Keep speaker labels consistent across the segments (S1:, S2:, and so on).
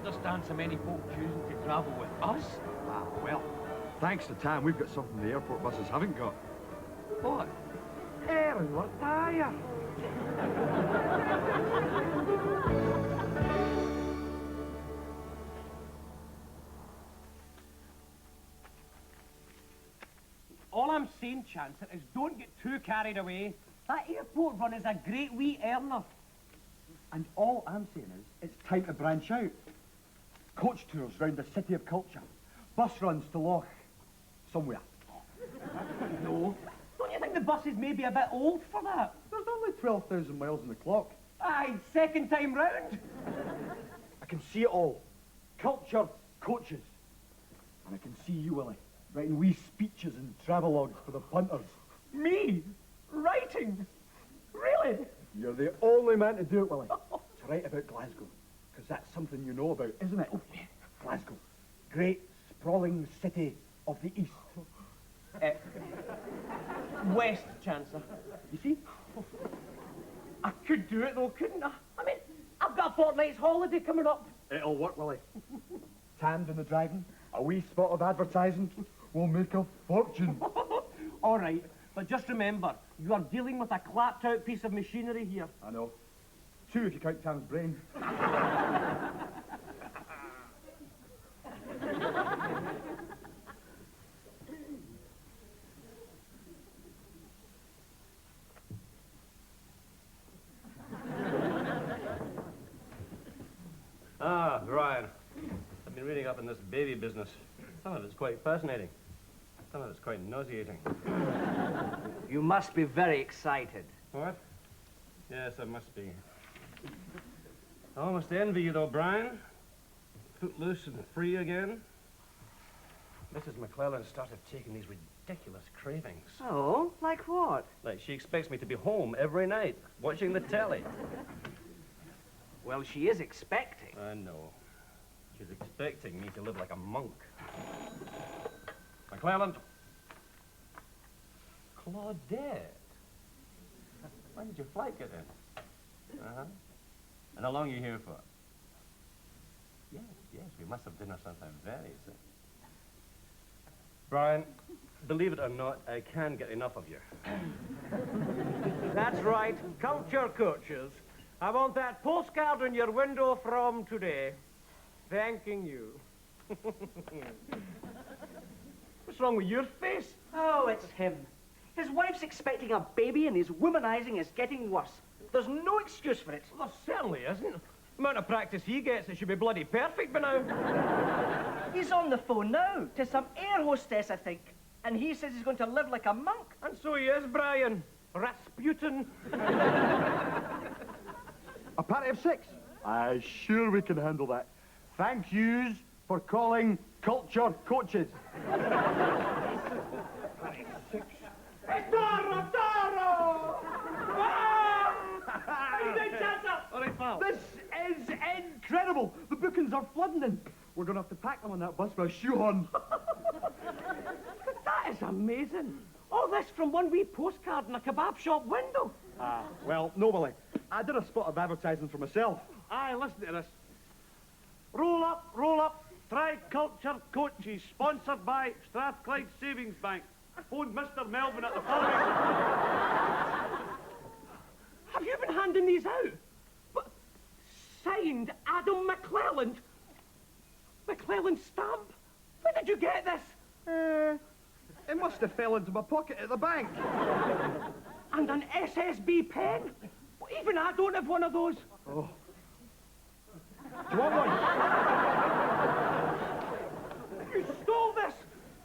S1: understand so many folk choosing to travel with us.
S2: Ah, well, thanks to Tam, we've got something the airport buses haven't got.
S1: What?
S2: Airport tire.
S1: All I'm saying, Chancellor, is don't get too carried away. That airport run is a great wee earner.
S2: And all I'm saying is, it's time to branch out. Coach tours round the city of culture. Bus runs to Loch somewhere.
S1: No. Don't you think the buses may be a bit old for that?
S2: There's only 12,000 miles on the clock.
S1: Aye, second time round.
S2: I can see it all. Culture coaches. And I can see you, Willie, writing wee speeches and travelogues for the punters.
S1: Me? Writing? Really?
S2: You're the only man to do it, Willie. To write about Glasgow. Because that's something you know about, isn't it? Oh, yeah. Glasgow. Great, sprawling city of the East.
S1: West, Chancellor.
S2: You see?
S1: I could do it, though, couldn't I? I mean, I've got a fortnight's holiday coming up.
S2: It'll work, Willie. Tanned in the driving, a wee spot of advertising. We'll make a fortune.
S1: All right, but just remember, you are dealing with a clapped-out piece of machinery here.
S2: I know. Two if you count Tam's brain.
S3: Ah, Brian. I've been reading up in this baby business. Some of it's quite fascinating. Some of it's quite nauseating.
S4: You must be very excited.
S3: What? Yes, I must be. I almost envy you, though, Brian. Footloose and free again. Mrs. McClellan started taking these ridiculous cravings.
S4: Oh, like what?
S3: Like, she expects me to be home every night, watching the telly.
S4: Well, she is expecting.
S3: I know. She's expecting me to live like a monk. McClellan. Claudette. When did your flight get in? Uh-huh. And how long are you here for? Yes, we must have dinner sometime very soon. Brian, believe it or not, I can't get enough of you.
S1: That's right, culture coaches. I want that postcard on your window from today, thanking you. What's wrong with your face?
S4: Oh, it's him. His wife's expecting a baby and his womanizing is getting worse. There's no excuse for it.
S1: Well, there certainly isn't. The amount of practice he gets, it should be bloody perfect by now.
S4: He's on the phone now to some air hostess, I think. And he says he's going to live like a monk.
S1: And so he is, Brian. Rasputin.
S2: A party of 6? I'm sure we can handle that. Thank yous for calling culture coaches.
S1: Party of 6. Taro! Taro! How you doing, Chancellor?
S3: All right, pal.
S2: This is incredible. The bookings are flooding in. We're going to have to pack them on that bus with a shoehorn.
S1: That is amazing. All this from one wee postcard in a kebab shop window.
S2: Well, no, Willie. I did a spot of advertising for myself.
S1: Aye, listen to this. Roll up, Tri-Culture Coaches, sponsored by Strathclyde Savings Bank. Phone Mr. Melvin at the following. Have you been handing these out? But signed Adam McClelland. McClelland stamp? Where did you get this?
S2: It must have fell into my pocket at the bank.
S1: And an SSB pen? Well, even I don't have one of those.
S2: Oh. Do you want one?
S1: You stole this!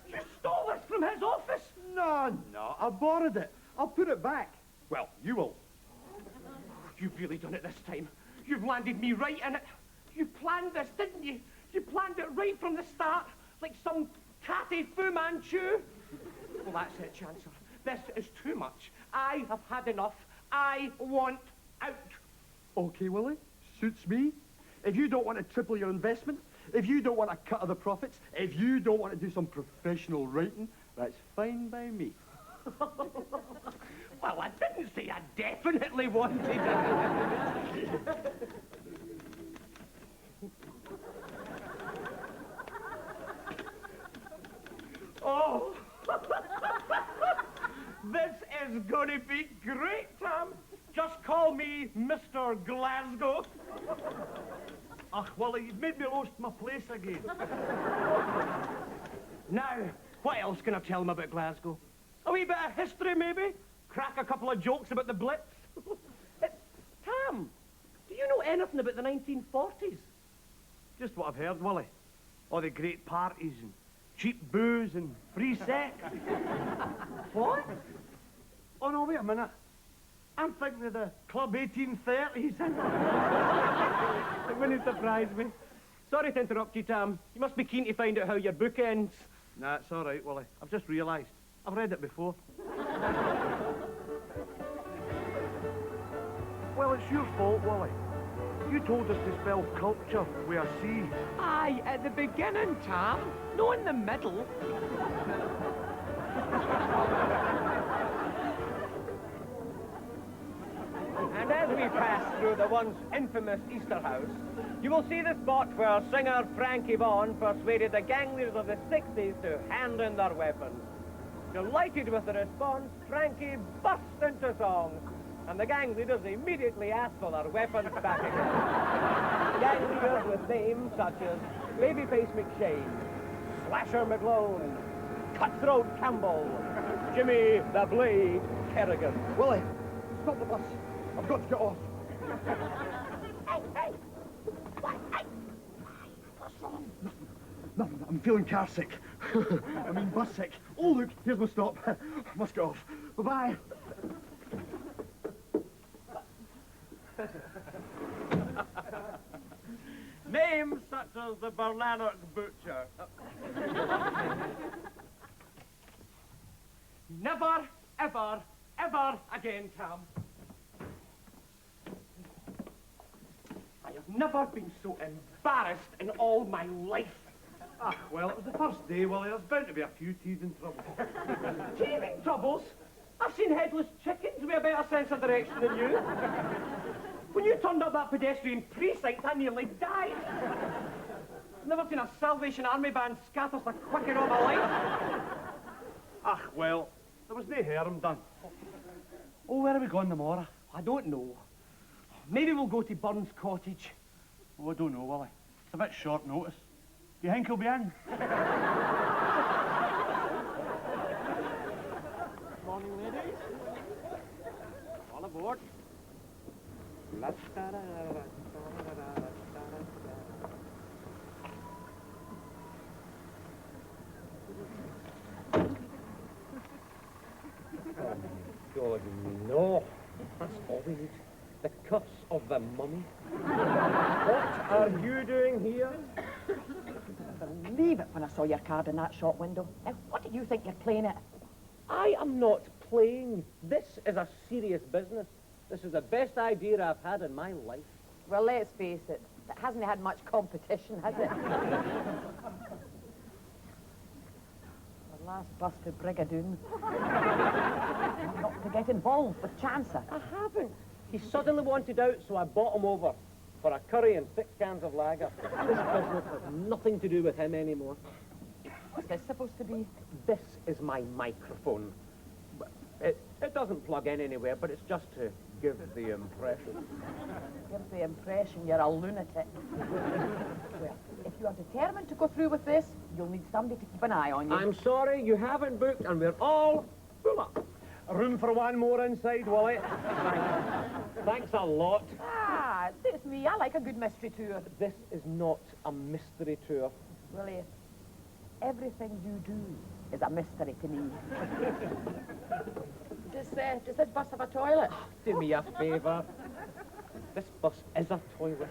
S1: You stole this from his office!
S2: No, I borrowed it. I'll put it back. Well, you will.
S1: You've really done it this time. You've landed me right in it. You planned this, didn't you? You planned it right from the start, like some catty Fu Manchu. Well, that's it, Chancellor. This is too much. I have had enough. I want out.
S2: Okay, Willie. Suits me. If you don't want to triple your investment, if you don't want a cut of the profits, if you don't want to do some professional writing, that's fine by me.
S1: Well, I didn't say I definitely wanted it. it's going to be great, Tom. Just call me Mr. Glasgow.
S2: Ach, Willie, you've made me lost my place again.
S1: Now, what else can I tell him about Glasgow? A wee bit of history, maybe? Crack a couple of jokes about the Blitz? Tom, do you know anything about the 1940s?
S2: Just what I've heard, Willie. All the great parties and cheap booze and free sex.
S1: What?
S2: Oh, no, wait a minute. I'm thinking of the Club 1830s.
S1: It wouldn't surprise me. Sorry to interrupt you, Tom. You must be keen to find out how your book ends.
S2: Nah, it's all right, Willie. I've just realised. I've read it before. Well, it's your fault, Willie. You told us to spell culture with a C.
S1: Aye, at the beginning, Tom. No in the middle. And as we pass through the once infamous Easter house, you will see the spot where singer Frankie Vaughan persuaded the gang leaders of the 60s to hand in their weapons. Delighted with the response, Frankie burst into song, and the gang leaders immediately asked for their weapons back again. Gang leaders with names such as Babyface McShane, Slasher McGlone, Cutthroat Campbell, Jimmy the Blade Kerrigan.
S2: Willie, stop the bus. I've got to get off.
S1: Hey! What? Hey! What's wrong?
S2: Nothing. I'm feeling car sick. I mean bus sick. Oh, look, here's my stop. Must get off. Bye-bye.
S1: Names such as the Bernanke Butcher. Never, ever, ever again, Tom. I have never been so embarrassed in all my life.
S2: Ah, well, it was the first day, Willie. There's bound to be a few teething troubles.
S1: Teething troubles? I've seen headless chickens with a better sense of direction than you. When you turned up that pedestrian precinct, I nearly died. Never seen a Salvation Army band scatter so quick in all my life.
S2: Ah, well, there was no harm done. Oh, where are we going tomorrow?
S1: I don't know. Maybe we'll go to Burns Cottage.
S2: Oh, I don't know, Willie. It's a bit short notice. Do you think he'll be in?
S1: Morning, ladies. All aboard. God, no. That's all we need. The curse of the mummy. What are you doing here?
S5: I believe it when I saw your card in that shop window. Now, what do you think you're playing at?
S1: I am not playing. This is a serious business. This is the best idea I've had in my life.
S5: Well, let's face it, it hasn't had much competition, has it? The last bus to Brigadoon. Not to get involved with Chancer.
S1: I haven't. He suddenly wanted out, so I bought him over for a curry and 6 cans of lager. This business has nothing to do with him anymore.
S5: What's this supposed to be?
S1: This is my microphone. It doesn't plug in anywhere, but it's just to give the impression.
S5: Gives the impression you're a lunatic. Well, if you are determined to go through with this, you'll need somebody to keep an eye on you.
S1: I'm sorry, you haven't booked, and we're all full up. Room for one more inside, Willie? Thanks a lot.
S5: Ah, it suits me. I like a good mystery tour.
S1: This is not a mystery tour.
S5: Willie, everything you do is a mystery to me. Does this bus have a toilet?
S1: Do me a favour. This bus is a toilet.